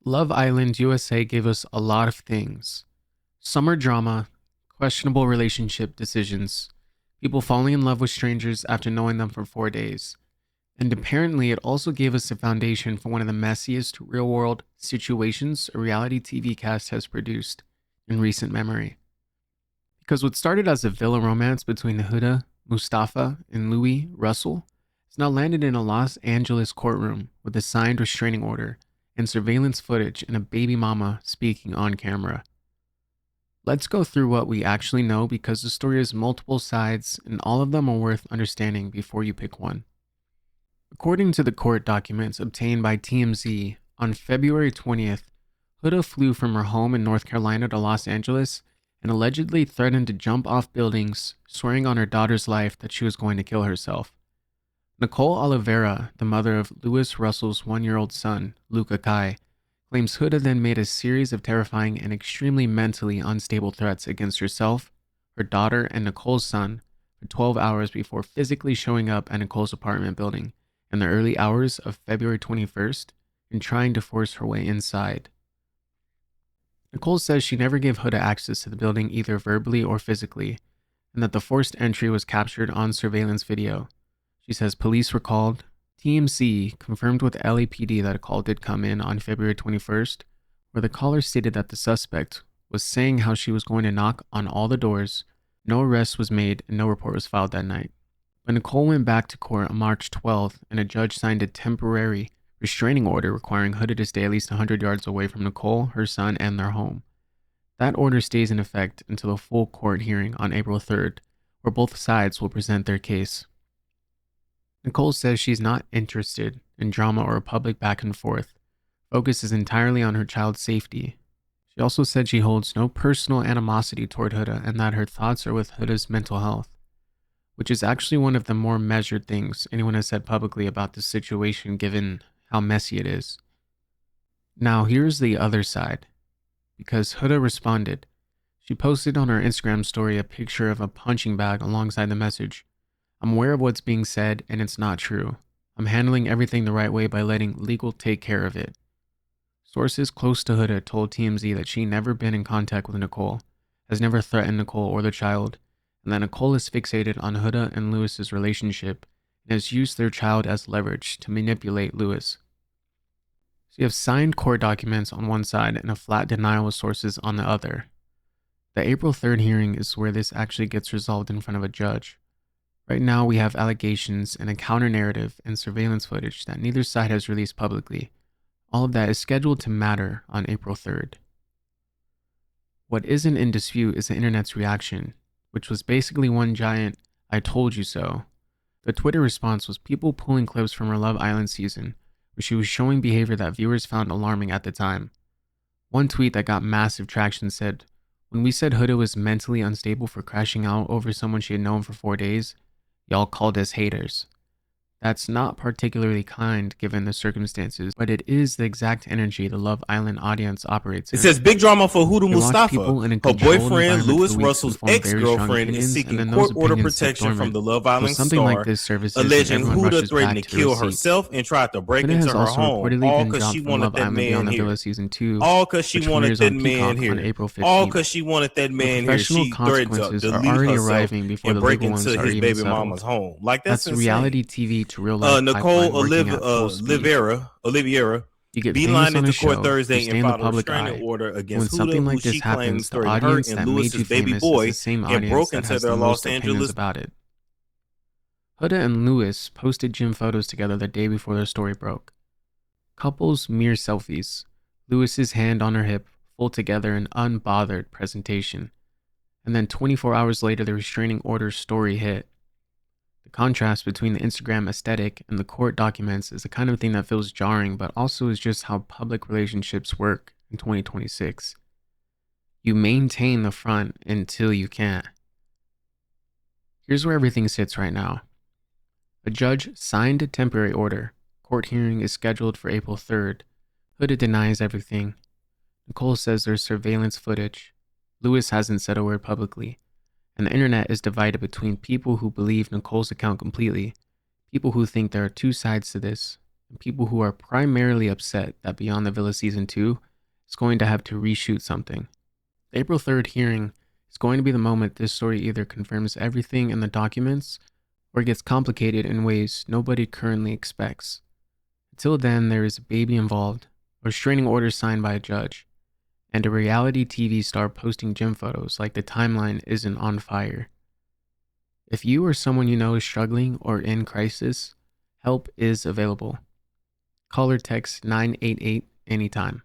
Love Island USA gave us a lot of things: summer drama, questionable relationship decisions, people falling in love with strangers after knowing them for 4 days. And apparently, it also gave us the foundation for one of the messiest real world situations a reality TV cast has produced in recent memory. Because what started as a villa romance between Huda, Mustafa, and Louis Russell has now landed in a Los Angeles courtroom with a signed restraining order and surveillance footage and a baby mama speaking on camera. Let's go through what we actually know because the story has multiple sides and all of them are worth understanding before you pick one. According to the court documents obtained by TMZ, on February 20th, Huda flew from her home in North Carolina to Los Angeles and allegedly threatened to jump off buildings, swearing on her daughter's life that she was going to kill herself. Nicole Olivera, the mother of Louis Russell's 1-year-old son, Luca Kai, claims Huda then made a series of terrifying and extremely mentally unstable threats against herself, her daughter, and Nicole's son for 12 hours before physically showing up at Nicole's apartment building in the early hours of February 21st and trying to force her way inside. Nicole says she never gave Huda access to the building either verbally or physically, and that the forced entry was captured on surveillance video. She says police were called. TMZ confirmed with LAPD that a call did come in on February 21st, where the caller stated that the suspect was saying how she was going to knock on all the doors. No arrest was made and no report was filed that night. But Nicole went back to court on March 12th, and a judge signed a temporary restraining order requiring Huda to stay at least 100 yards away from Nicole, her son, and their home. That order stays in effect until a full court hearing on April 3rd, where both sides will present their case. Nicole says she's not interested in drama or a public back and forth. Focus is entirely on her child's safety. She also said she holds no personal animosity toward Huda and that her thoughts are with Huda's mental health, which is actually one of the more measured things anyone has said publicly about this situation given how messy it is. Now here's the other side, because Huda responded. She posted on her Instagram story a picture of a punching bag alongside the message: "I'm aware of what's being said and it's not true. I'm handling everything the right way by letting legal take care of it." Sources close to Huda told TMZ that she never been in contact with Nicole, has never threatened Nicole or the child, and that Nicole is fixated on Huda and Louis's relationship and has used their child as leverage to manipulate Louis. So you have signed court documents on one side and a flat denial of sources on the other. The April 3rd hearing is where this actually gets resolved in front of a judge. Right now we have allegations and a counter-narrative and surveillance footage that neither side has released publicly. All of that is scheduled to matter on April 3rd. What isn't in dispute is the internet's reaction, which was basically one giant "I told you so." The Twitter response was people pulling clips from her Love Island season, where she was showing behavior that viewers found alarming at the time. One tweet that got massive traction said, "When we said Huda was mentally unstable for crashing out over someone she had known for 4 days, y'all called us haters." That's not particularly kind given the circumstances, but it is the exact energy the Love Island audience operates in. It says big drama for Huda They watch Mustafa. people in a Her controlled boyfriend, environment Louis for weeks Russell's and form very strong ex-girlfriend, opinions, is and seeking then court those order opinions sit protection from dormant. the Love So Island something like star, this surfaces and alleging everyone Huda rushes threatened back to to the kill receipt. herself and tried to break Huda into has her also home, reportedly all been because she dropped from wanted Love that Island man Beyond the here. Villa Season 2, All because she which wanted premieres that on man Peacock on here. April All 15th. because she wanted that The man here. professional She threatened to consequences are delete already herself arriving before and the break legal ones into are his even baby mama's settled. home. Like, that's That's insane. reality TV to real life Nicole pipeline working at full speed. Oliviera You get famous beelined on a into court show, you Thursday stay and in the filed a public restraining eye. order And when against Huda, something who like this she happens, claims the threatened her audience and that made Louis's you baby famous is boy the same and audience broke that into has their the Los most opinions Angeles. about it. Huda and Louis posted gym photos together the day before their story broke. Couples mere selfies, Louis's hand on her hip, full together in unbothered presentation. And then 24 hours later, the restraining order story hit. The contrast between the Instagram aesthetic and the court documents is the kind of thing that feels jarring, but also is just how public relationships work in 2026. You maintain the front until you can't. Here's where everything sits right now. A judge signed a temporary order. Court hearing is scheduled for April 3rd. Huda denies everything. Nicole says there's surveillance footage. Louis hasn't said a word publicly. And the internet is divided between people who believe Nicole's account completely, people who think there are two sides to this, and people who are primarily upset that Beyond the Villa Season 2 is going to have to reshoot something. The April 3rd hearing is going to be the moment this story either confirms everything in the documents or gets complicated in ways nobody currently expects. Until then, there is a baby involved, a restraining order signed by a judge, and a reality TV star posting gym photos like the timeline isn't on fire. If you or someone you know is struggling or in crisis, help is available. Call or text 988 anytime.